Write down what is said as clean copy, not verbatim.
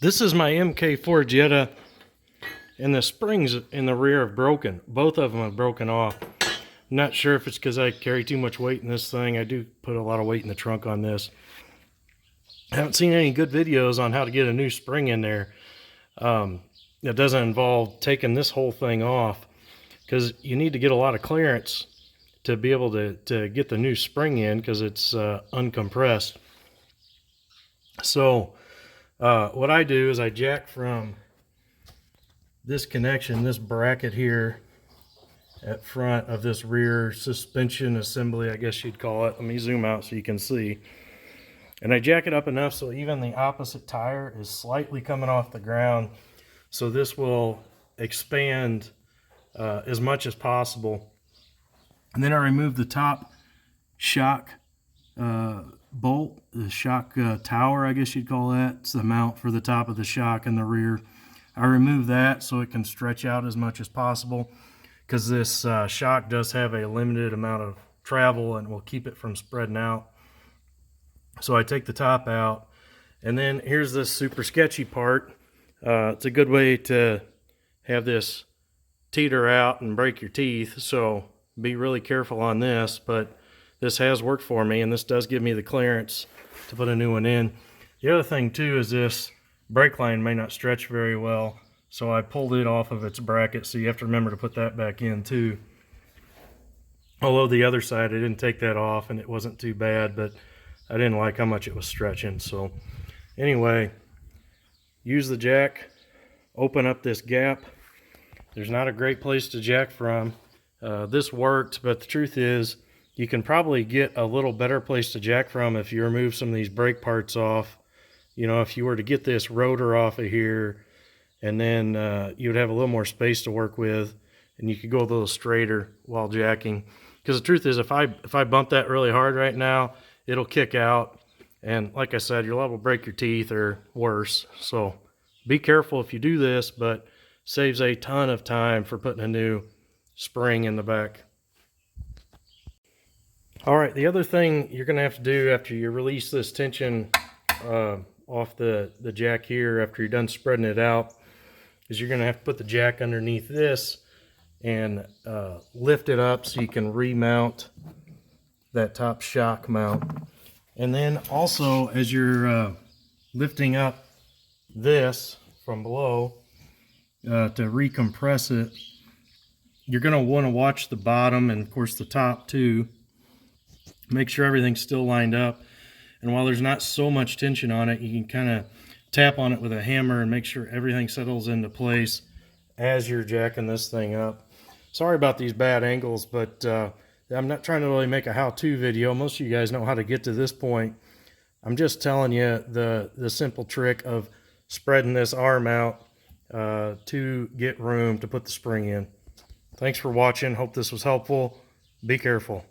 This is my MK4 Jetta, and the springs in the rear have broken. Both of them have broken off. I'm not sure if it's because I carry too much weight in this thing. I do put a lot of weight in the trunk on this. I haven't seen any good videos on how to get a new spring in there. It doesn't involve taking this whole thing off, because you need to get a lot of clearance to be able to get the new spring in, because it's uncompressed. So what I do is I jack from this connection, this bracket here at front of this rear suspension assembly, I guess you'd call it. Let me zoom out so you can see. And I jack it up enough so even the opposite tire is slightly coming off the ground, so this will expand as much as possible. And then I remove the top shock bolt, the shock tower, I guess you'd call that. It's the mount for the top of the shock in the rear. I remove that so it can stretch out as much as possible, because this shock does have a limited amount of travel and will keep it from spreading out. So I take the top out, and then here's this super sketchy part. It's a good way to have this teeter out and break your teeth, so be really careful on this, but this has worked for me, and this does give me the clearance to put a new one in. The other thing too is this brake line may not stretch very well, so I pulled it off of its bracket, so you have to remember to put that back in too. Although the other side, I didn't take that off and it wasn't too bad, but I didn't like how much it was stretching. So anyway, use the jack, open up this gap. There's not a great place to jack from. This worked, but the truth is you can probably get a little better place to jack from if you remove some of these brake parts off. You know, if you were to get this rotor off of here, and then you would have a little more space to work with, and you could go a little straighter while jacking. Because the truth is, if I bump that really hard right now, it'll kick out, and like I said, you're liable to break your teeth or worse. So be careful if you do this, but saves a ton of time for putting a new spring in the back. All right, the other thing you're going to have to do after you release this tension off the jack here, after you're done spreading it out, is you're going to have to put the jack underneath this and lift it up so you can remount that top shock mount. And then also, as you're lifting up this from below to recompress it, you're going to want to watch the bottom and of course the top too. Make sure everything's still lined up, and while there's not so much tension on it, you can kind of tap on it with a hammer and make sure everything settles into place as you're jacking this thing up. Sorry about these bad angles, but I'm not trying to really make a how-to video. Most of you guys know how to get to this point. I'm just telling you the simple trick of spreading this arm out to get room to put the spring in. Thanks for watching. Hope this was helpful. Be careful.